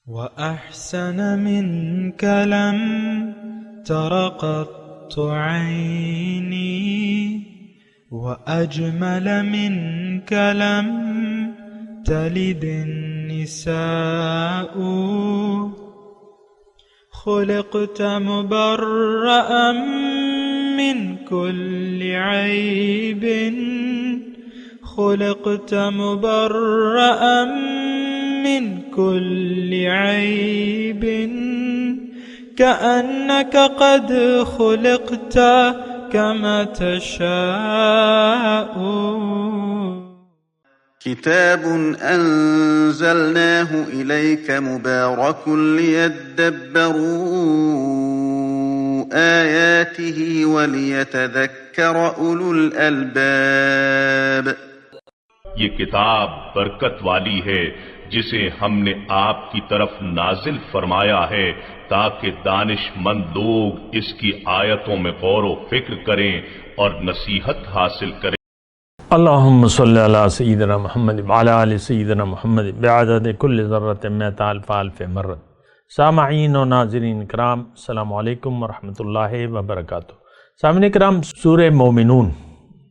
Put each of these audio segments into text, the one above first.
وأحسن منك لم تر قط عيني وأجمل منك لم تلد النساء خلقت مبرأ من كل عيب خلقت مبرأ من كل عيب كأنك قد خلقت كما تشاء. كتاب أنزلناه إليك مبارك ليدبروا آياته وليتذكر أولو الألباب. یہ کتاب برکت والی ہے جسے ہم نے آپ کی طرف نازل فرمایا ہے تاکہ دانش مند لوگ اس کی آیتوں میں غور و فکر کریں اور نصیحت حاصل کریں. اللہم صلی علی سیدنا محمد وعلی آل سیدنا محمد بعدد کل ذرۃ مئۃ الف الف مرۃ. سامعین و ناظرین کرام، السلام علیکم ورحمۃ اللہ وبرکاتہ. سامعین کرام، سورہ مومنون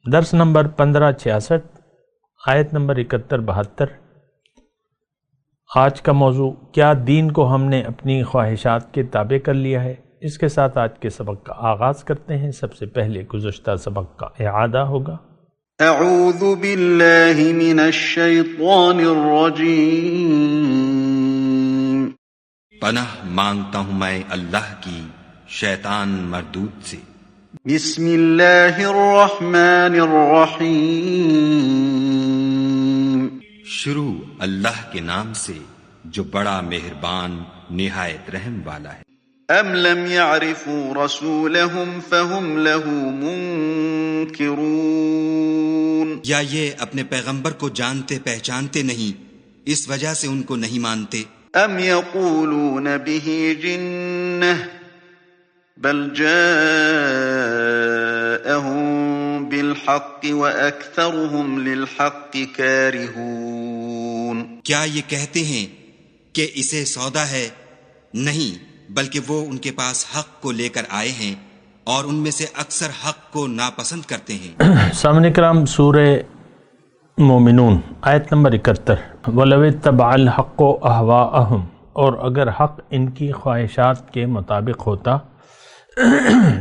درس نمبر 1566 آیت نمبر 71-72. آج کا موضوع، کیا دین کو ہم نے اپنی خواہشات کے تابع کر لیا ہے؟ اس کے ساتھ آج کے سبق کا آغاز کرتے ہیں. سب سے پہلے گزشتہ سبق کا اعادہ ہوگا. اعوذ باللہ من الشیطان الرجیم. پناہ مانگتا ہوں میں اللہ کی شیطان مردود سے. بسم اللہ الرحمن الرحیم. شروع اللہ کے نام سے جو بڑا مہربان نہایت رحم والا ہے. ام لم يعرفوا رسولهم فهم له منکرون. یا یہ اپنے پیغمبر کو جانتے پہچانتے نہیں، اس وجہ سے ان کو نہیں مانتے. ام یقولون به جنہ بل جاءهم بالحق واکثرهم للحق کارہون. کیا یہ کہتے ہیں کہ اسے سودا ہے؟ نہیں، بلکہ وہ ان کے پاس حق کو لے کر آئے ہیں اور ان میں سے اکثر حق کو ناپسند کرتے ہیں. سامعین کرام، سورہ مومنون آیت نمبر 71. وَلَوِ اتَّبَعَ الْحَقُّ أَهْوَاءَهُمْ. اور اگر حق ان کی خواہشات کے مطابق ہوتا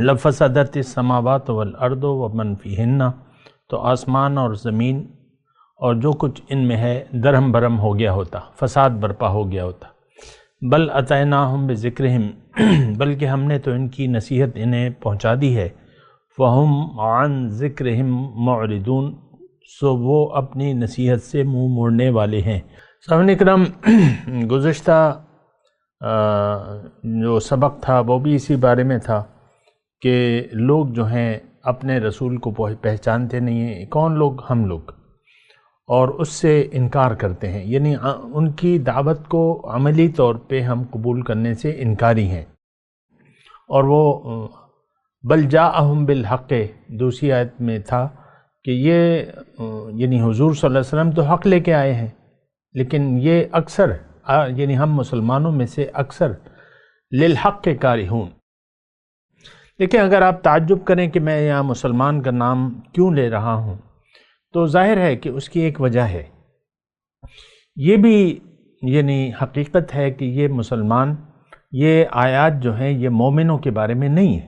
لَفَسَدَتِ السَّمَاوَاتُ وَالْأَرْضُ وَمَنْ فِيهِنَّ، تو آسمان اور زمین اور جو کچھ ان میں ہے درہم برہم ہو گیا ہوتا، فساد برپا ہو گیا ہوتا. بل اتیناہم بذکرہم، بلکہ ہم نے تو ان کی نصیحت انہیں پہنچا دی ہے. فہم عن ذکرہم معرضون، سو وہ اپنی نصیحت سے منہ موڑنے والے ہیں. سامعین کرام، گزشتہ جو سبق تھا وہ بھی اسی بارے میں تھا کہ لوگ جو ہیں اپنے رسول کو پہچانتے نہیں ہیں. کون لوگ؟ ہم لوگ. اور اس سے انکار کرتے ہیں، یعنی ان کی دعوت کو عملی طور پہ ہم قبول کرنے سے انکاری ہیں. اور وہ بل جاءہم بالحق، دوسری آیت میں تھا کہ یہ یعنی حضور صلی اللہ علیہ وسلم تو حق لے کے آئے ہیں، لیکن یہ اکثر یعنی ہم مسلمانوں میں سے اکثر للحق کارہون. لیکن اگر آپ تعجب کریں کہ میں یہاں مسلمان کا نام کیوں لے رہا ہوں، تو ظاہر ہے کہ اس کی ایک وجہ ہے. یہ بھی یعنی حقیقت ہے کہ یہ مسلمان، یہ آیات جو ہیں یہ مومنوں کے بارے میں نہیں ہے،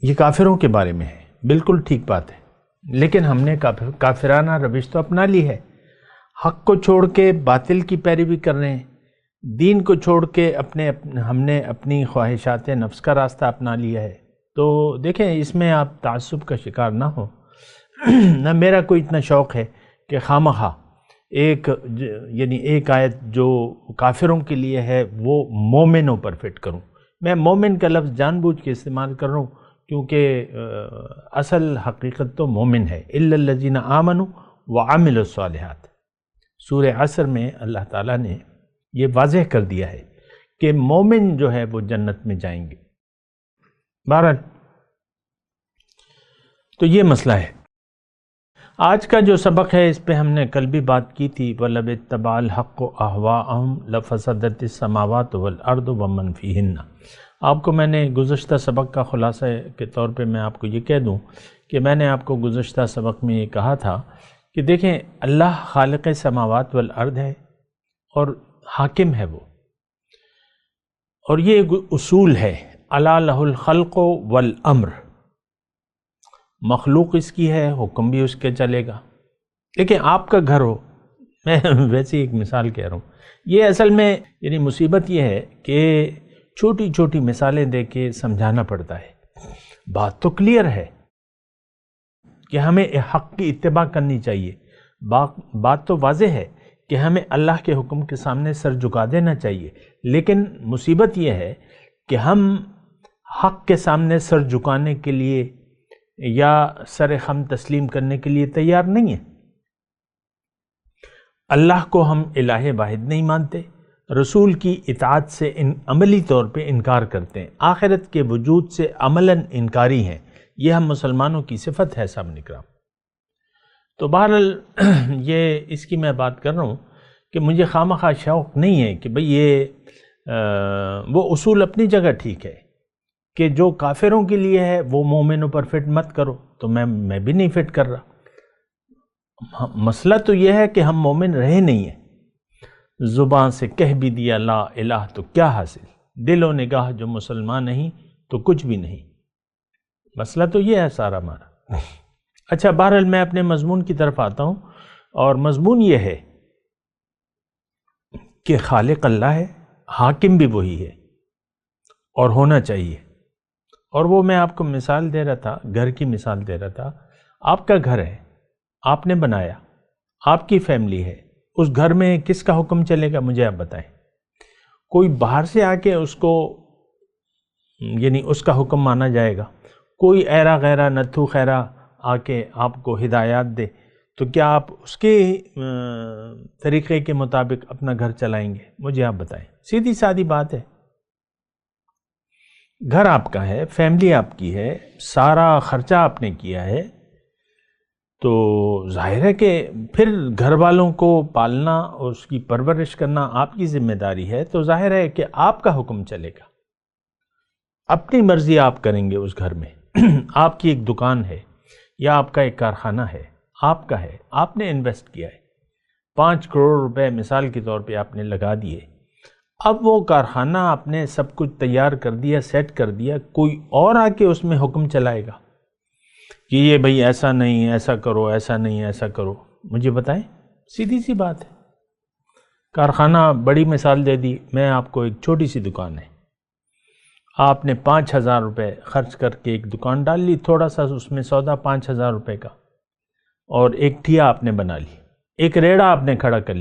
یہ کافروں کے بارے میں ہے. بالکل ٹھیک بات ہے، لیکن ہم نے کافرانہ روش تو اپنا لی ہے. حق کو چھوڑ کے باطل کی پیروی کر رہے ہیں، دین کو چھوڑ کے ہم نے اپنی خواہشات نفس کا راستہ اپنا لیا ہے. تو دیکھیں، اس میں آپ تعصب کا شکار نہ ہو. نہ میرا کوئی اتنا شوق ہے کہ خواہ یعنی ایک آیت جو کافروں کے لیے ہے وہ مومنوں پر فٹ کروں. میں مومن کا لفظ جان بوجھ کے استعمال کر رہا ہوں کیونکہ اصل حقیقت تو مومن ہے. الا الذین آمنوا وعملوا الصالحات. سورہ عصر میں اللہ تعالیٰ نے یہ واضح کر دیا ہے کہ مومن جو ہے وہ جنت میں جائیں گے. بہرحال تو یہ مسئلہ ہے. آج کا جو سبق ہے اس پہ ہم نے کل بھی بات کی تھی، وَلَوِ اتَّبَعَ الْحَقُّ أَهْوَاءَهُمْ لَفَسَدَتِ السَّمَاوَاتُ وَالْأَرْضُ وَمَنْ فِيهِنَّ۔ آپ کو میں نے گزشتہ سبق کا خلاصہ کے طور پہ میں آپ کو یہ کہہ دوں کہ میں نے آپ کو گزشتہ سبق میں یہ کہا تھا کہ دیکھیں اللہ خالق سماوات والارض ہے اور حاکم ہے وہ، اور یہ ایک اصول ہے، الا لہ الخلق والامر، مخلوق اس کی ہے، حکم بھی اس کے چلے گا۔ لیکن آپ کا گھر ہو، میں ویسے ایک مثال کہہ رہا ہوں، یہ اصل میں یعنی مصیبت یہ ہے کہ چھوٹی چھوٹی مثالیں دے کے سمجھانا پڑتا ہے۔ بات تو کلیئر ہے کہ ہمیں حق کی اتباع کرنی چاہیے، بات تو واضح ہے کہ ہمیں اللہ کے حکم کے سامنے سر جھکا دینا چاہیے، لیکن مصیبت یہ ہے کہ ہم حق کے سامنے سر جھکانے کے لیے یا سر خم تسلیم کرنے کے لیے تیار نہیں ہیں۔ اللہ کو ہم الہ واحد نہیں مانتے، رسول کی اطاعت سے عملی طور پہ انکار کرتے ہیں، آخرت کے وجود سے عملاً انکاری ہیں۔ یہ ہم مسلمانوں کی صفت ہے سامعین اکرام۔ تو بہرحال یہ اس کی میں بات کر رہا ہوں کہ مجھے خواہ شوق نہیں ہے کہ بھئی یہ وہ اصول اپنی جگہ ٹھیک ہے کہ جو کافروں کے لیے ہے وہ مومنوں پر فٹ مت کرو، تو میں بھی نہیں فٹ کر رہا۔ مسئلہ تو یہ ہے کہ ہم مومن رہے نہیں ہیں، زبان سے کہہ بھی دیا لا الہ تو کیا حاصل، دل و نگاہ جو مسلمان نہیں تو کچھ بھی نہیں۔ مسئلہ تو یہ ہے سارا ہمارا۔ اچھا بہرحال میں اپنے مضمون کی طرف آتا ہوں، اور مضمون یہ ہے کہ خالق اللہ ہے، حاکم بھی وہی ہے اور ہونا چاہیے۔ اور وہ میں آپ کو مثال دے رہا تھا، گھر کی مثال دے رہا تھا۔ آپ کا گھر ہے، آپ نے بنایا، آپ کی فیملی ہے، اس گھر میں کس کا حکم چلے گا مجھے آپ بتائیں؟ کوئی باہر سے آ کے اس کو یعنی اس کا حکم مانا جائے گا؟ کوئی ایرا غیرہ نتھو خیرہ آ کے آپ کو ہدایات دے تو کیا آپ اس کے طریقے کے مطابق اپنا گھر چلائیں گے؟ مجھے آپ بتائیں، سیدھی سادی بات ہے۔ گھر آپ کا ہے، فیملی آپ کی ہے، سارا خرچہ آپ نے کیا ہے، تو ظاہر ہے کہ پھر گھر والوں کو پالنا اور اس کی پرورش کرنا آپ کی ذمہ داری ہے، تو ظاہر ہے کہ آپ کا حکم چلے گا، اپنی مرضی آپ کریں گے اس گھر میں۔ آپ کی ایک دکان ہے یا آپ کا ایک کارخانہ ہے، آپ کا ہے، آپ نے انویسٹ کیا ہے، 5 کروڑ روپے مثال کے طور پہ آپ نے لگا دیے۔ اب وہ کارخانہ آپ نے سب کچھ تیار کر دیا، سیٹ کر دیا، کوئی اور آ کے اس میں حکم چلائے گا کہ یہ بھئی ایسا نہیں، ایسا کرو، ایسا نہیں، ایسا کرو؟ مجھے بتائیں، سیدھی سی بات ہے۔ کارخانہ بڑی مثال دے دی، میں آپ کو ایک چھوٹی سی دکان ہے، آپ نے 5,000 روپے خرچ کر کے ایک دکان ڈال لی، تھوڑا سا اس میں سودا 5,000 روپے کا، اور ایک ٹھیا آپ نے بنا لی، ایک ریڑھا آپ نے کھڑا کر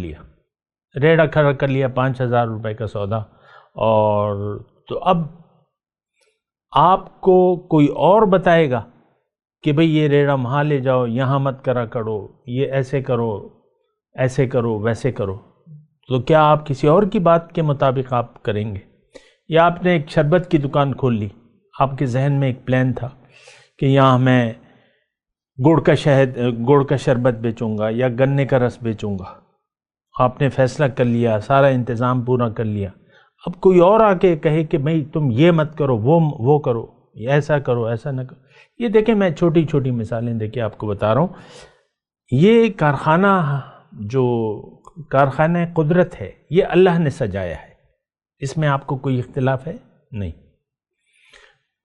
لیا، 5,000 روپے کا سودا، اور تو اب آپ کو کوئی اور بتائے گا کہ بھئی یہ ریڑھا وہاں لے جاؤ، یہاں مت کرا کرو، یہ ایسے کرو، ایسے کرو، ویسے کرو، تو کیا آپ کسی اور کی بات کے مطابق آپ کریں گے؟ یا آپ نے ایک شربت کی دکان کھول لی، آپ کے ذہن میں ایک پلان تھا کہ یہاں میں گڑ کا شربت بیچوں گا یا گنے کا رس بیچوں گا، آپ نے فیصلہ کر لیا، سارا انتظام پورا کر لیا، اب کوئی اور آ کے کہے کہ بھئی تم یہ مت کرو، وہ کرو، ایسا کرو، ایسا نہ کرو۔ یہ دیکھیں میں چھوٹی چھوٹی مثالیں دے کے آپ کو بتا رہا ہوں۔ یہ کارخانہ قدرت ہے، یہ اللہ نے سجایا ہے، اس میں آپ کو کوئی اختلاف ہے؟ نہیں۔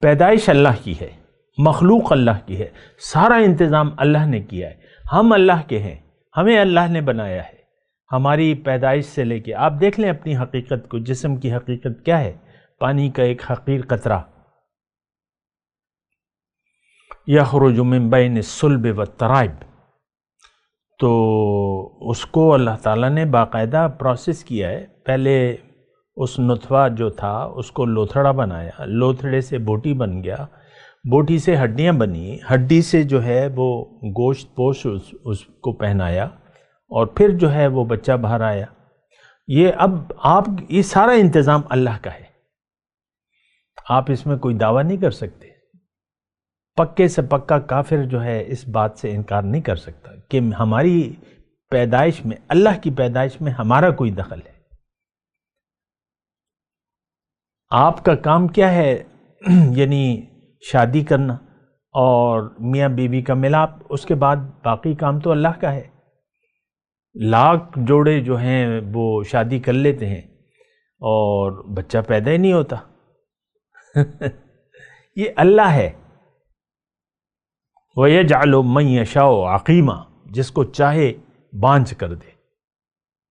پیدائش اللہ کی ہے، مخلوق اللہ کی ہے، سارا انتظام اللہ نے کیا ہے، ہم اللہ کے ہیں، ہمیں اللہ نے بنایا ہے۔ ہماری پیدائش سے لے کے آپ دیکھ لیں اپنی حقیقت کو، جسم کی حقیقت کیا ہے؟ پانی کا ایک حقیر قطرہ، یخرج من بین الصلب والترائب، تو اس کو اللہ تعالیٰ نے باقاعدہ پروسیس کیا ہے۔ پہلے اس نطفہ جو تھا اس کو لوتھڑا بنایا، لوتھڑے سے بوٹی بن گیا، بوٹی سے ہڈیاں بنی، ہڈی سے جو ہے وہ گوشت پوش اس کو پہنایا، اور پھر جو ہے وہ بچہ باہر آیا۔ یہ سارا انتظام اللہ کا ہے، آپ اس میں کوئی دعویٰ نہیں کر سکتے۔ پکے سے پکا کافر جو ہے اس بات سے انکار نہیں کر سکتا کہ ہماری پیدائش میں، اللہ کی پیدائش میں ہمارا کوئی دخل ہے۔ آپ کا کام کیا ہے؟ یعنی شادی کرنا اور میاں بیوی کا ملاپ، اس کے بعد باقی کام تو اللہ کا ہے۔ لاکھ جوڑے جو ہیں وہ شادی کر لیتے ہیں اور بچہ پیدا ہی نہیں ہوتا۔ یہ اللہ ہے۔ وَيَجْعَلُ مَن يَشَاءُ عَقِيمًا، جس کو چاہے بانجھ کر دے،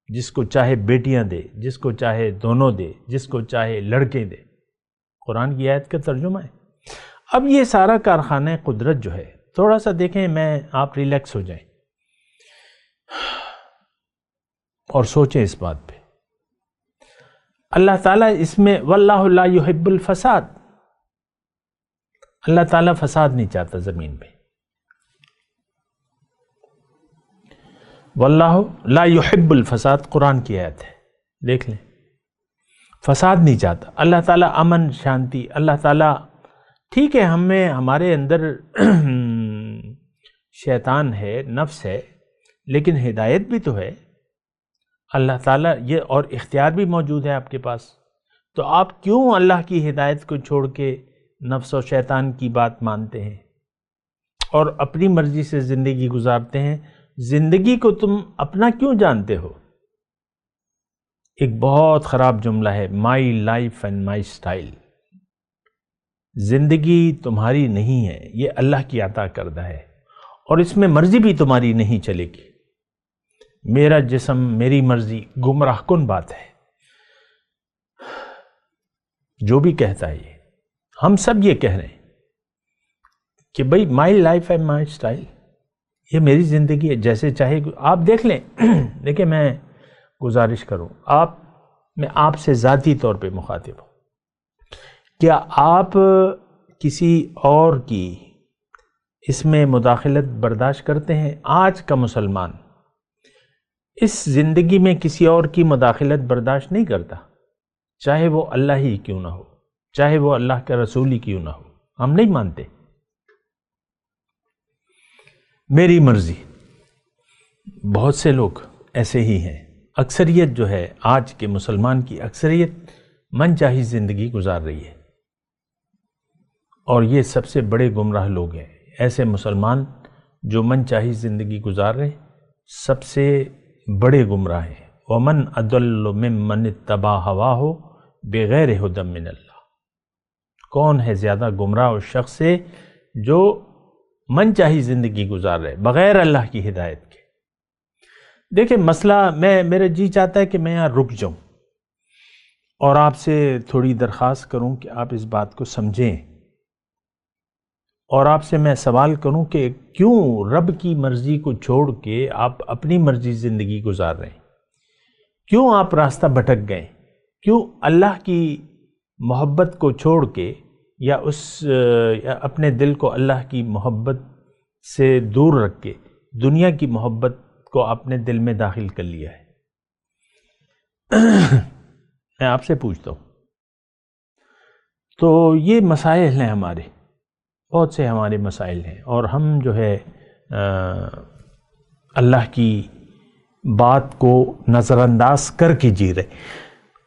جس کو چاہے بیٹیاں دے، جس کو چاہے دونوں دے، جس کو چاہے لڑکے دے۔ قرآن کی آیت کا ترجمہ ہے۔ اب یہ سارا کارخانہ قدرت جو ہے، تھوڑا سا دیکھیں، آپ ریلیکس ہو جائیں اور سوچیں اس بات پہ۔ اللہ تعالیٰ اس میں واللہ لا يحب الفساد، اللہ تعالیٰ فساد نہیں چاہتا زمین پہ۔ واللہ لا يحب الفساد قرآن کی آیت ہے، دیکھ لیں، فساد نہیں چاہتا اللہ تعالیٰ، امن شانتی۔ اللہ تعالیٰ ٹھیک ہے، ہمارے اندر شیطان ہے، نفس ہے، لیکن ہدایت بھی تو ہے اللہ تعالیٰ، یہ اور اختیار بھی موجود ہے آپ کے پاس۔ تو آپ کیوں اللہ کی ہدایت کو چھوڑ کے نفس و شیطان کی بات مانتے ہیں اور اپنی مرضی سے زندگی گزارتے ہیں؟ زندگی کو تم اپنا کیوں جانتے ہو؟ ایک بہت خراب جملہ ہے، my life and my style. زندگی تمہاری نہیں ہے، یہ اللہ کی عطا کردہ ہے، اور اس میں مرضی بھی تمہاری نہیں چلے گی۔ میرا جسم میری مرضی، گمراہ کن بات ہے۔ جو بھی کہتا ہے یہ، ہم سب یہ کہہ رہے ہیں کہ بھئی my life and my style, یہ میری زندگی ہے، جیسے چاہے آپ دیکھ لیں۔ دیکھیں، میں گزارش کروں، میں آپ سے ذاتی طور پہ مخاطب ہوں، کیا آپ کسی اور کی اس میں مداخلت برداشت کرتے ہیں؟ آج کا مسلمان اس زندگی میں کسی اور کی مداخلت برداشت نہیں کرتا، چاہے وہ اللہ ہی کیوں نہ ہو، چاہے وہ اللہ کا رسول ہی کیوں نہ ہو۔ ہم نہیں مانتے، میری مرضی۔ بہت سے لوگ ایسے ہی ہیں، اکثریت جو ہے آج کے مسلمان کی اکثریت من چاہی زندگی گزار رہی ہے، اور یہ سب سے بڑے گمراہ لوگ ہیں۔ ایسے مسلمان جو من چاہی زندگی گزار رہے ہیں، سب سے بڑے گمراہ ہیں۔ وَمَنْ أَضَلُّ مِمَّنِ اتَّبَعَ هَوَاهُ بِغَيْرِ هُدًى مِّنَ اللَّهِ، کون ہے زیادہ گمراہ اس شخص سے جو من چاہی زندگی گزار رہے بغیر اللہ کی ہدایت کے۔ دیکھیں مسئلہ، میرا جی چاہتا ہے کہ میں یہاں رک جاؤں اور آپ سے تھوڑی درخواست کروں کہ آپ اس بات کو سمجھیں، اور آپ سے میں سوال کروں کہ کیوں رب کی مرضی کو چھوڑ کے آپ اپنی مرضی زندگی گزار رہے ہیں؟ کیوں آپ راستہ بھٹک گئے؟ کیوں اللہ کی محبت کو چھوڑ کے یا اپنے دل کو اللہ کی محبت سے دور رکھ کے دنیا کی محبت کو اپنے دل میں داخل کر لیا ہے؟ میں آپ سے پوچھتا ہوں۔ تو یہ مسائل ہیں ہمارے، بہت سے ہمارے مسائل ہیں، اور ہم جو ہے اللہ کی بات کو نظر انداز کر کے جی رہے۔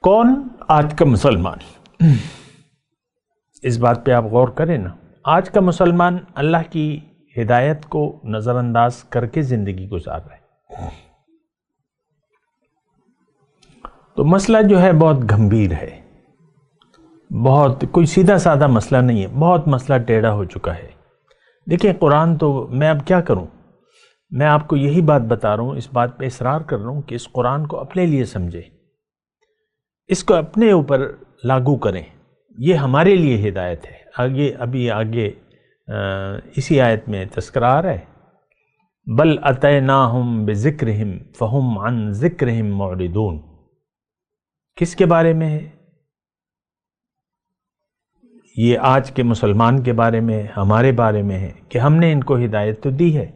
کون؟ آج کا مسلمان۔ اس بات پہ آپ غور کریں نا، آج کا مسلمان اللہ کی ہدایت کو نظر انداز کر کے زندگی گزار رہا ہے۔ تو مسئلہ جو ہے بہت گھمبیر ہے، بہت کوئی سیدھا سادہ مسئلہ نہیں ہے، بہت مسئلہ ٹیڑھا ہو چکا ہے۔ دیکھیں قرآن تو، میں اب کیا کروں، میں آپ کو یہی بات بتا رہا ہوں، اس بات پہ اصرار کر رہا ہوں کہ اس قرآن کو اپنے لیے سمجھیں، اس کو اپنے اوپر لاگو کریں، یہ ہمارے لیے ہدایت ہے۔ آگے اسی آیت میں تذکرہ آ رہا ہے، بل اتیناہم بذکرہم فہم عن ذکرہم معرضون۔ کس کے بارے میں ہے یہ؟ آج کے مسلمان کے بارے میں، ہمارے بارے میں ہے کہ ہم نے ان کو ہدایت تو دی ہے۔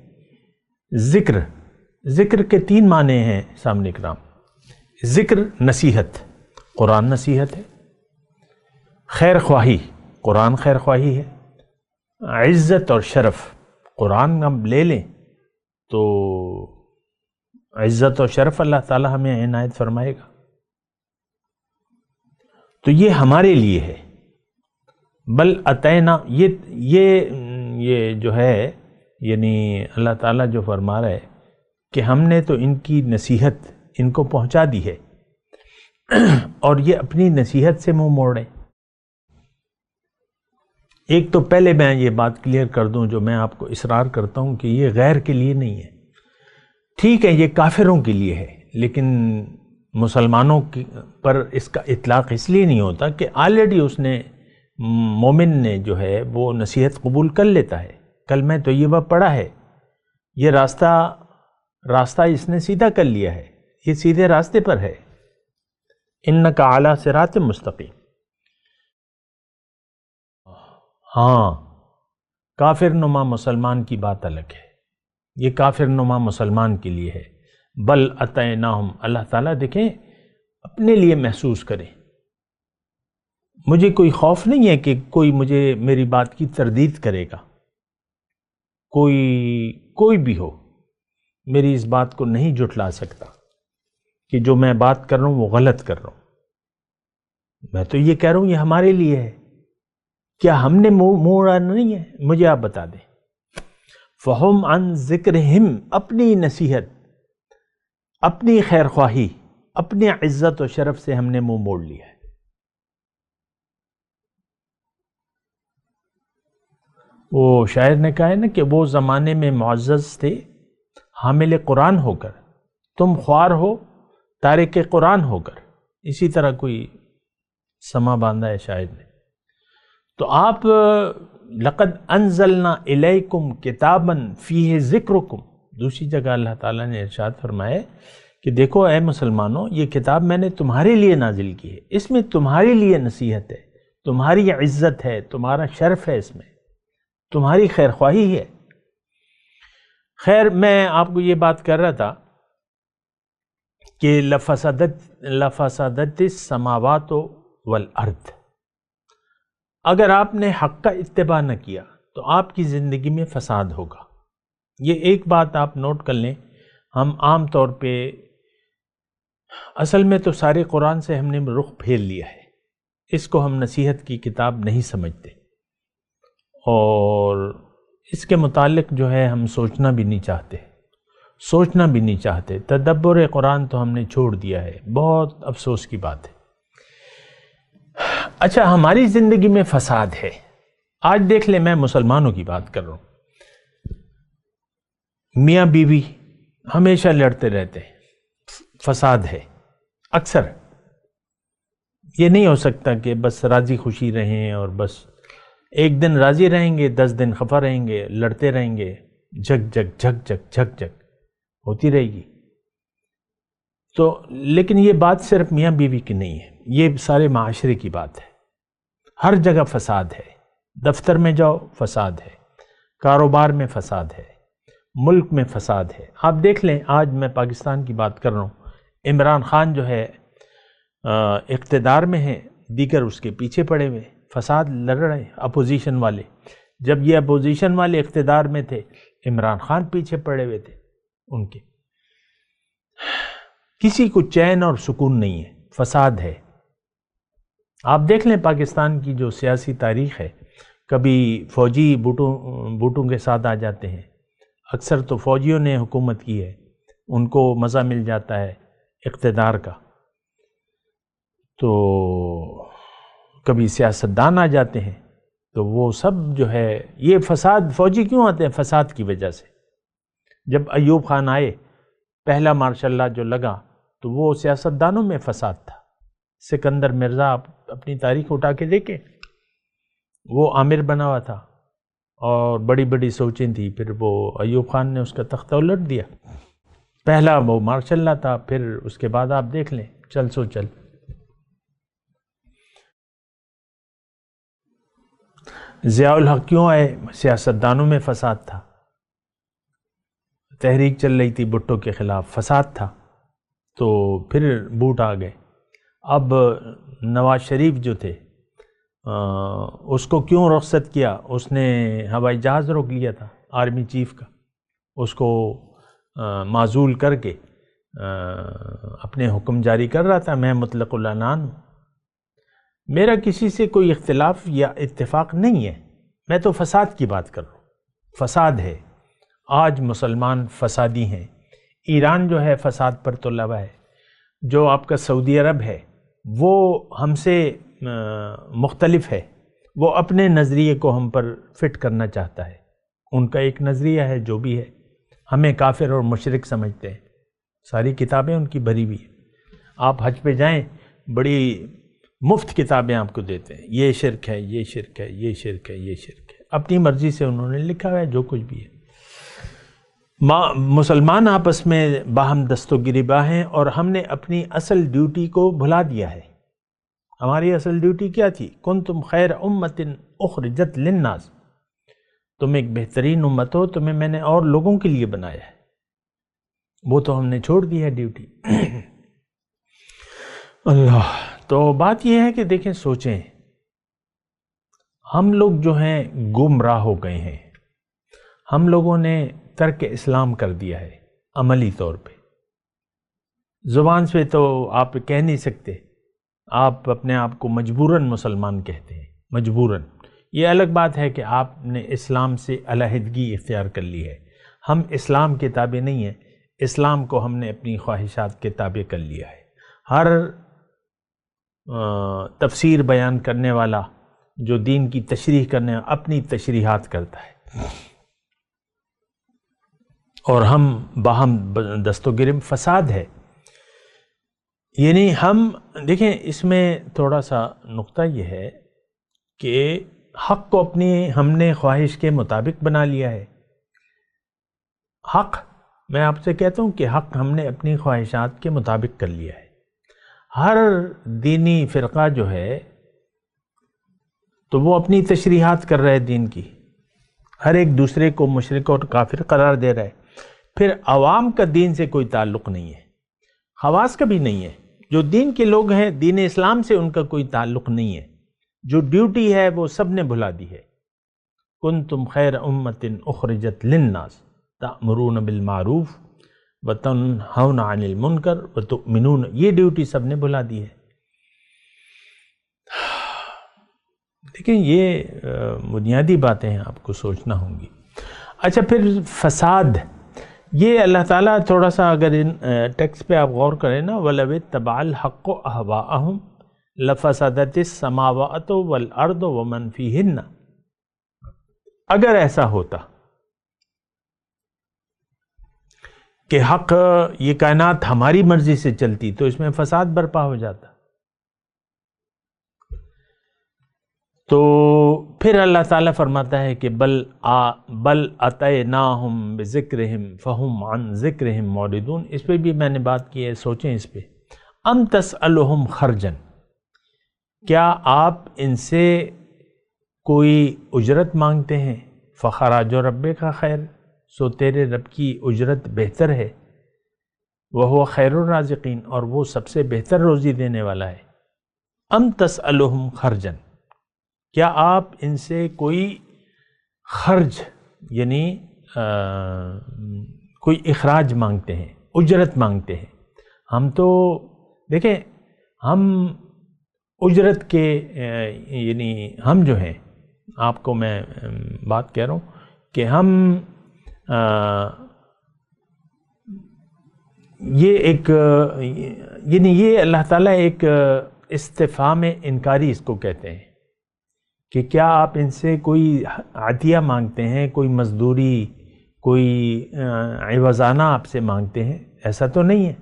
ذکر کے 3 معنی ہیں سامنے کرام۔ ذکر نصیحت، قرآن نصیحت ہے۔ خیر خواہی، قرآن خیر خواہی ہے۔ عزت اور شرف، قرآن ہم لے لیں تو عزت اور شرف اللہ تعالیٰ ہمیں عنایت فرمائے گا. تو یہ ہمارے لیے ہے. بل اتینا، یہ جو ہے یعنی اللہ تعالیٰ جو فرما رہا ہے کہ ہم نے تو ان کی نصیحت ان کو پہنچا دی ہے اور یہ اپنی نصیحت سے منہ موڑ رہے ہیں. ایک تو پہلے میں یہ بات کلیئر کر دوں جو میں آپ کو اصرار کرتا ہوں کہ یہ غیر کے لیے نہیں ہے. ٹھیک ہے یہ کافروں کے لیے ہے، لیکن مسلمانوں پر اس کا اطلاق اس لیے نہیں ہوتا کہ آلریڈی اس نے مومن نے جو ہے وہ نصیحت قبول کر لیتا ہے. کلمہ طیبہ پڑھا ہے، یہ راستہ اس نے سیدھا کر لیا ہے، یہ سیدھے راستے پر ہے. انک علی صراط مستقیم. ہاں کافر نما مسلمان کی بات الگ ہے، یہ کافر نما مسلمان کے لیے ہے. بل اتیناہم، اللہ تعالیٰ دیکھیں اپنے لیے محسوس کریں. مجھے کوئی خوف نہیں ہے کہ کوئی مجھے میری بات کی تردید کرے گا، کوئی بھی ہو میری اس بات کو نہیں جھٹلا سکتا کہ جو میں بات کر رہا ہوں وہ غلط کر رہا ہوں. میں تو یہ کہہ رہا ہوں یہ ہمارے لیے ہے. کیا ہم نے موڑا نہیں ہے؟ مجھے آپ بتا دیں. فہم عن ذکرہم، اپنی نصیحت، اپنی خیر خواہی، اپنی عزت و شرف سے ہم نے منہ موڑ لیا ہے. وہ شاعر نے کہا ہے نا کہ وہ زمانے میں معزز تھے حامل قرآن ہو کر، تم خوار ہو تارک قرآن ہو کر. اسی طرح کوئی سما باندھا ہے شاعر نے. تو آپ لقد انزلنا الیکم کتابا فیہ ذکرکم، دوسری جگہ اللہ تعالیٰ نے ارشاد فرمایا کہ دیکھو اے مسلمانوں یہ کتاب میں نے تمہارے لیے نازل کی ہے، اس میں تمہارے لیے نصیحت ہے، تمہاری عزت ہے، تمہارا شرف ہے، اس میں تمہاری خیر خواہی ہے. خیر میں آپ کو یہ بات کر رہا تھا کہ لفسدت السماوات والارض، اگر آپ نے حق کا اتباع نہ کیا تو آپ کی زندگی میں فساد ہوگا. یہ ایک بات آپ نوٹ کر لیں. ہم عام طور پہ اصل میں تو سارے قرآن سے ہم نے رخ پھیر لیا ہے، اس کو ہم نصیحت کی کتاب نہیں سمجھتے اور اس کے متعلق جو ہے ہم سوچنا بھی نہیں چاہتے. تدبر قرآن تو ہم نے چھوڑ دیا ہے، بہت افسوس کی بات ہے. اچھا ہماری زندگی میں فساد ہے. آج دیکھ لیں میں مسلمانوں کی بات کر رہا ہوں، میاں بیوی ہمیشہ لڑتے رہتے ہیں، فساد ہے. اکثر یہ نہیں ہو سکتا کہ بس راضی خوشی رہیں اور بس ایک دن راضی رہیں گے 10 دن خفا رہیں گے، لڑتے رہیں گے، جھک جھک ہوتی رہے گی. تو لیکن یہ بات صرف میاں بیوی کی نہیں ہے، یہ سارے معاشرے کی بات ہے. ہر جگہ فساد ہے. دفتر میں جاؤ فساد ہے، کاروبار میں فساد ہے، ملک میں فساد ہے. آپ دیکھ لیں آج میں پاکستان کی بات کر رہا ہوں، عمران خان جو ہے اقتدار میں ہے، دیگر اس کے پیچھے پڑے ہوئے فساد لڑ رہے ہیں اپوزیشن والے. جب یہ اپوزیشن والے اقتدار میں تھے عمران خان پیچھے پڑے ہوئے تھے ان کے. کسی کو چین اور سکون نہیں ہے، فساد ہے. آپ دیکھ لیں پاکستان کی جو سیاسی تاریخ ہے، کبھی فوجی بوٹوں کے ساتھ آ جاتے ہیں، اکثر تو فوجیوں نے حکومت کی ہے، ان کو مزہ مل جاتا ہے اقتدار کا. تو کبھی سیاستدان آ جاتے ہیں، تو وہ سب جو ہے یہ فساد. فوجی کیوں آتے ہیں؟ فساد کی وجہ سے. جب ایوب خان آئے پہلا مارشل لا جو لگا تو وہ سیاستدانوں میں فساد تھا. سکندر مرزا آپ اپنی تاریخ اٹھا کے دیکھیں، وہ عامر بنا ہوا تھا اور بڑی بڑی سوچیں تھی، پھر وہ ایوب خان نے اس کا تختہ الٹ دیا. پہلا وہ مارشل لا تھا، پھر اس کے بعد آپ دیکھ لیں چل سو چل. ضیاء الحق کیوں آئے؟ سیاستدانوں میں فساد تھا. تحریک چل رہی تھی بھٹو کے خلاف، فساد تھا، تو پھر بوٹ آ گئے. اب نواز شریف جو تھے اس کو کیوں رخصت کیا؟ اس نے ہوائی جہاز روک لیا تھا آرمی چیف کا، اس کو معزول کر کے اپنے حکم جاری کر رہا تھا، میں مطلق العنان ہوں، میرا کسی سے کوئی اختلاف یا اتفاق نہیں ہے، میں تو فساد کی بات کر رہا ہوں، فساد ہے، آج مسلمان فسادی ہیں، ایران جو ہے فساد پر تو لوا ہے، جو آپ کا سعودی عرب ہے وہ ہم سے مختلف ہے، وہ اپنے نظریے کو ہم پر فٹ کرنا چاہتا ہے، ان کا ایک نظریہ ہے جو بھی ہے، ہمیں کافر اور مشرک سمجھتے ہیں، ساری کتابیں ان کی بھری ہوئی ہیں، آپ حج پہ جائیں بڑی مفت کتابیں آپ کو دیتے ہیں، یہ شرک ہے، یہ شرک ہے، یہ شرک ہے، یہ شرک ہے، اپنی مرضی سے انہوں نے لکھا ہے جو کچھ بھی ہے۔ مسلمان آپس میں باہم دست و گریباں ہیں، اور ہم نے اپنی اصل ڈیوٹی کو بھلا دیا ہے۔ ہماری اصل ڈیوٹی کیا تھی؟ کنتم خیر امت اخرجت للناس، تم ایک بہترین امت ہو، تمہیں میں نے اور لوگوں کے لیے بنایا ہے، وہ تو ہم نے چھوڑ دی ہے ڈیوٹی۔ اللہ، تو بات یہ ہے کہ دیکھیں، سوچیں، ہم لوگ جو ہیں گمراہ ہو گئے ہیں، ہم لوگوں نے ترک اسلام کر دیا ہے عملی طور پہ، زبان سے تو آپ کہہ نہیں سکتے، آپ اپنے آپ کو مجبوراً مسلمان کہتے ہیں، مجبوراً، یہ الگ بات ہے کہ آپ نے اسلام سے علیحدگی اختیار کر لی ہے، ہم اسلام کے تابع نہیں ہیں، اسلام کو ہم نے اپنی خواہشات کے تابع کر لیا ہے۔ ہر تفسیر بیان کرنے والا جو دین کی تشریح کرنے اپنی تشریحات کرتا ہے، اور ہم باہم دست و گریب، فساد ہے۔ یعنی ہم دیکھیں، اس میں تھوڑا سا نقطہ یہ ہے کہ حق کو اپنی ہم نے خواہش کے مطابق بنا لیا ہے۔ حق، میں آپ سے کہتا ہوں کہ حق ہم نے اپنی خواہشات کے مطابق کر لیا ہے۔ ہر دینی فرقہ جو ہے تو وہ اپنی تشریحات کر رہے دین کی، ہر ایک دوسرے کو مشرک اور کافر قرار دے رہا ہے، پھر عوام کا دین سے کوئی تعلق نہیں ہے، خواص کا بھی نہیں ہے، جو دین کے لوگ ہیں دین اسلام سے ان کا کوئی تعلق نہیں ہے، جو ڈیوٹی ہے وہ سب نے بھلا دی ہے۔ کنتم خیر امت اخرجت للناس تأمرون بالمعروف وتنہون عن المنکر وتؤمنون، یہ ڈیوٹی سب نے بھلا دی ہے۔ دیکھیں، یہ بنیادی باتیں ہیں، آپ کو سوچنا ہوں گی۔ اچھا، پھر فساد، یہ اللہ تعالیٰ تھوڑا سا اگر ان ٹیکسٹ پہ آپ غور کریں نا، وَلَوِ اتَّبَعَ الْحَقُّ أَهْوَاءَهُمْ لَفَسَدَتِ السَّمَاوَاتُ وَالْأَرْضُ وَمَنْ فِيهِنَّ، اگر ایسا ہوتا کہ حق، یہ کائنات ہماری مرضی سے چلتی تو اس میں فساد برپا ہو جاتا، تو پھر اللہ تعالیٰ فرماتا ہے کہ بل اتیناہم بذکرہم فہم عن ذکرہم معرضون۔ اس پہ بھی میں نے بات کی ہے، سوچیں اس پہ۔ ام تسألہم خرجا، کیا آپ ان سے کوئی اجرت مانگتے ہیں؟ فخراج ربک خیر، سو تیرے رب کی اجرت بہتر ہے، وہو خیر الرازقین، اور وہ سب سے بہتر روزی دینے والا ہے۔ ام تسألہم خرجا، کیا آپ ان سے کوئی خرج یعنی کوئی اخراج مانگتے ہیں، اجرت مانگتے ہیں؟ ہم تو دیکھیں، ہم اجرت کے یعنی ہم جو ہیں، آپ کو میں بات کہہ رہا ہوں کہ ہم یہ ایک یعنی یہ اللہ تعالیٰ ایک استفہام انکاری اس کو کہتے ہیں کہ کیا آپ ان سے کوئی عطیہ مانگتے ہیں، کوئی مزدوری، کوئی عوضانہ آپ سے مانگتے ہیں؟ ایسا تو نہیں ہے،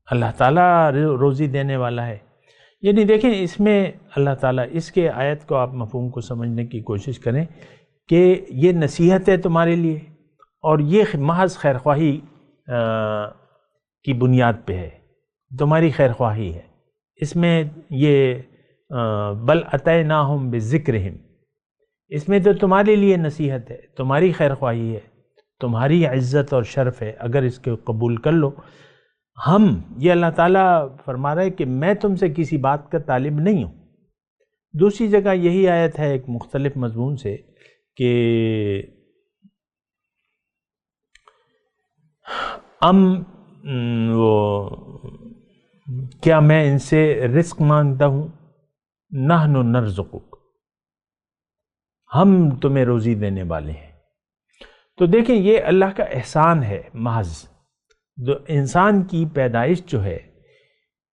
اللہ تعالیٰ روزی دینے والا ہے۔ یعنی دیکھیں، اس میں اللہ تعالیٰ، اس کے آیت کو آپ مفہوم کو سمجھنے کی کوشش کریں کہ یہ نصیحت ہے تمہارے لیے، اور یہ محض خیرخواہی کی بنیاد پہ ہے، تمہاری خیرخواہی ہے، اس میں یہ بل اتیناہم بذکرہم، اس میں تو تمہارے لیے نصیحت ہے، تمہاری خیرخواہی ہے، تمہاری عزت اور شرف ہے، اگر اس کو قبول کر لو۔ یہ اللہ تعالیٰ فرما رہا ہے کہ میں تم سے کسی بات کا طالب نہیں ہوں، دوسری جگہ یہی آیت ہے ایک مختلف مضمون سے کہ کیا میں ان سے رزق مانگتا ہوں؟ نحن نرزقک، ہم تمہیں روزی دینے والے ہیں۔ تو دیکھیں یہ اللہ کا احسان ہے محض۔ انسان کی پیدائش جو ہے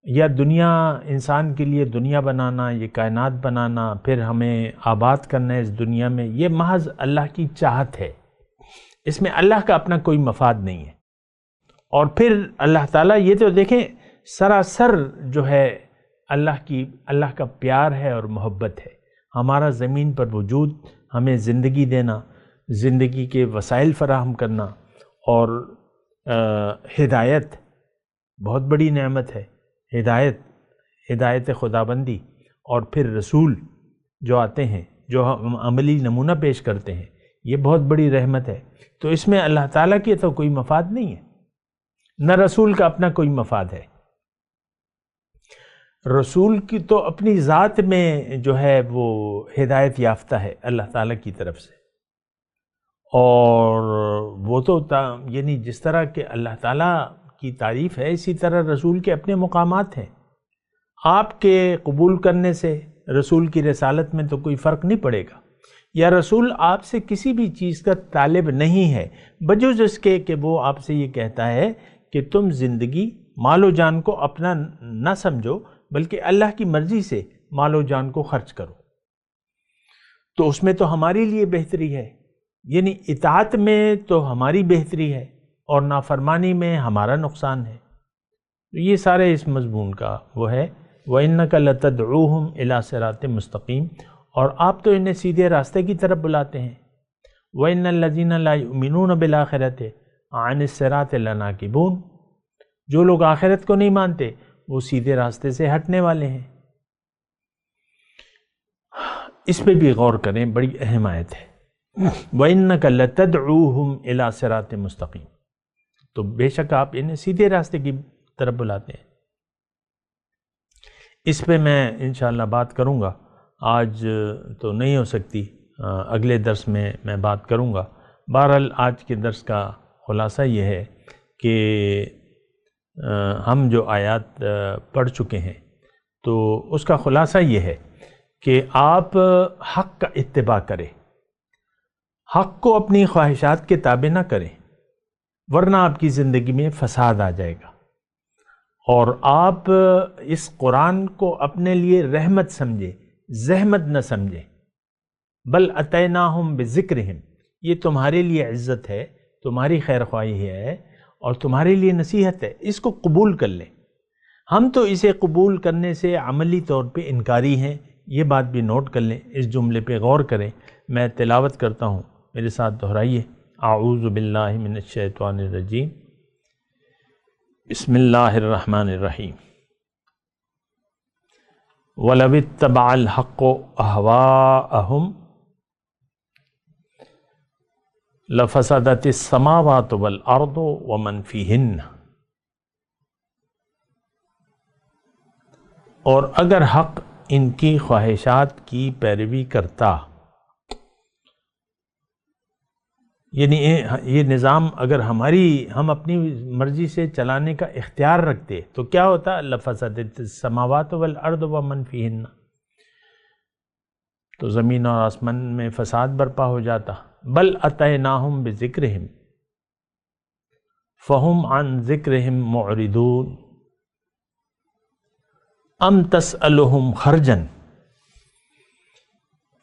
یا دنیا، انسان کے لیے دنیا بنانا، یہ کائنات بنانا، پھر ہمیں آباد کرنا ہے اس دنیا میں، یہ محض اللہ کی چاہت ہے، اس میں اللہ کا اپنا کوئی مفاد نہیں ہے۔ اور پھر اللہ تعالیٰ، یہ تو دیکھیں سراسر جو ہے اللہ کا پیار ہے اور محبت ہے، ہمارا زمین پر وجود، ہمیں زندگی دینا، زندگی کے وسائل فراہم کرنا، اور ہدایت بہت بڑی نعمت ہے، ہدایت خداوندی، اور پھر رسول جو آتے ہیں جو عملی نمونہ پیش کرتے ہیں، یہ بہت بڑی رحمت ہے۔ تو اس میں اللہ تعالیٰ کی تو کوئی مفاد نہیں ہے، نہ رسول کا اپنا کوئی مفاد ہے۔ رسول کی تو اپنی ذات میں جو ہے وہ ہدایت یافتہ ہے اللہ تعالیٰ کی طرف سے، اور وہ تو یعنی جس طرح کہ اللہ تعالیٰ کی تعریف ہے اسی طرح رسول کے اپنے مقامات ہیں۔ آپ کے قبول کرنے سے رسول کی رسالت میں تو کوئی فرق نہیں پڑے گا، یا رسول آپ سے کسی بھی چیز کا طالب نہیں ہے بجز اس کے کہ وہ آپ سے یہ کہتا ہے کہ تم زندگی مال و جان کو اپنا نہ سمجھو بلکہ اللہ کی مرضی سے مال و جان کو خرچ کرو۔ تو اس میں تو ہماری لیے بہتری ہے، یعنی اطاعت میں تو ہماری بہتری ہے اور نافرمانی میں ہمارا نقصان ہے۔ یہ سارے اس مضمون کا وہ ہے، وَإِنَّكَ لَتَدْعُوهُمْ إِلَىٰ صِرَاطٍ مُسْتَقِيمٍ، اور آپ تو انہیں سیدھے راستے کی طرف بلاتے ہیں۔ وَإِنَّ الَّذِينَ لَا يُؤْمِنُونَ بِالْآخِرَةِ عَنِ الصِّرَاطِ لَنَاكِبُونَ، جو لوگ آخرت کو نہیں مانتے وہ سیدھے راستے سے ہٹنے والے ہیں۔ اس پہ بھی غور کریں، بڑی اہم آیت ہے، وَإِنَّكَ لَتَدْعُوهُمْ إِلَىٰ صِرَاطٍ مُسْتَقِيمٍ، تو بے شک آپ انہیں سیدھے راستے کی طرف بلاتے ہیں۔ اس پہ میں انشاءاللہ بات کروں گا، آج تو نہیں ہو سکتی، اگلے درس میں بات کروں گا۔ بہرحال آج کے درس کا خلاصہ یہ ہے کہ ہم جو آیات پڑھ چکے ہیں تو اس کا خلاصہ یہ ہے کہ آپ حق کا اتباع کریں، حق کو اپنی خواہشات کے تابع نہ کریں، ورنہ آپ کی زندگی میں فساد آ جائے گا، اور آپ اس قرآن کو اپنے لیے رحمت سمجھیں، زحمت نہ سمجھیں، بل اتیناہم بذکرہم، یہ تمہارے لیے عزت ہے، تمہاری خیر خواہی ہے اور تمہارے لیے نصیحت ہے، اس کو قبول کر لیں۔ ہم تو اسے قبول کرنے سے عملی طور پہ انکاری ہیں، یہ بات بھی نوٹ کر لیں، اس جملے پہ غور کریں۔ میں تلاوت کرتا ہوں، میرے ساتھ دہرائیے، اعوذ باللہ من الشیطان الرجیم، بسم اللہ الرحمن الرحیم۔ وَلَوِ اتَّبَعَ الْحَقُّ أَهْوَاءَهُمْ لَفَسَدَتِ السَّمَاوَاتُ وَالْأَرْضُ وَمَنْ فِيهِنَّ، اور اگر حق ان کی خواہشات کی پیروی کرتا، یعنی یہ نظام اگر ہم اپنی مرضی سے چلانے کا اختیار رکھتے تو کیا ہوتا؟ لَفَسَدَتِ السَّمَاوَاتُ وَالْأَرْضُ وَمَنْ فِيهِنَّ، تو زمین اور آسمان میں فساد برپا ہو جاتا۔ بل اتیناہم بذکرہم فہم عن ذکرہم معرضون ام تسألہم خرجا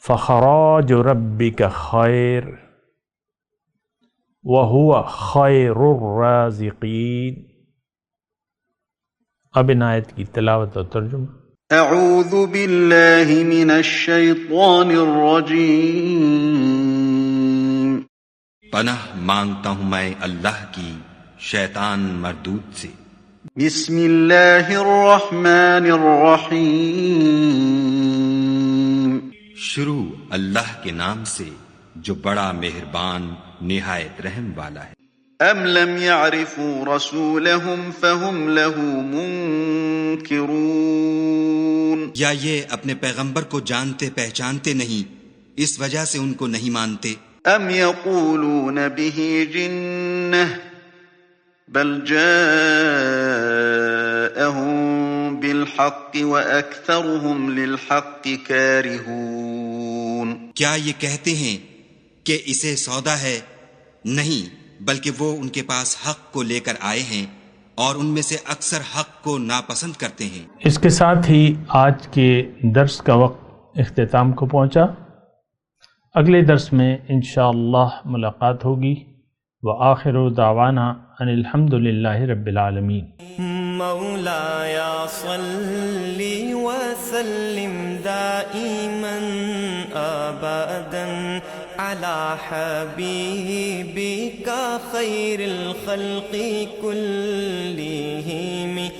فخراج ربک خیر وَهُوَ خَيْرُ الرَّازِقِينَ۔ اب ان آیت کی تلاوت اور ترجمہ۔ اعوذ باللہ من الشیطان الرجیم، پناہ مانگتا ہوں میں اللہ کی شیطان مردود سے۔ بسم اللہ الرحمن الرحیم، شروع اللہ کے نام سے جو بڑا مہربان نہایت رحم والا ہے۔ ام لم يعرفوا رسولهم فهم له منکرون، یا یہ اپنے پیغمبر کو جانتے پہچانتے نہیں، اس وجہ سے ان کو نہیں مانتے؟ ام یقولون به جنہ بل جاءهم بالحق واکثرهم للحق کارہون۔ کیا یہ کہتے ہیں کہ اسے سودا ہے؟ نہیں، بلکہ وہ ان کے پاس حق کو لے کر آئے ہیں اور ان میں سے اکثر حق کو ناپسند کرتے ہیں۔ اس کے ساتھ ہی آج کے درس کا وقت اختتام کو پہنچا۔ اگلے درس میں انشاءاللہ ملاقات ہوگی۔ وآخر دعوانا ان الحمد للہ رب العالمین۔ مولایا صلی وسلم دائما ابدا على حبیبک خیر الخلق کلہم۔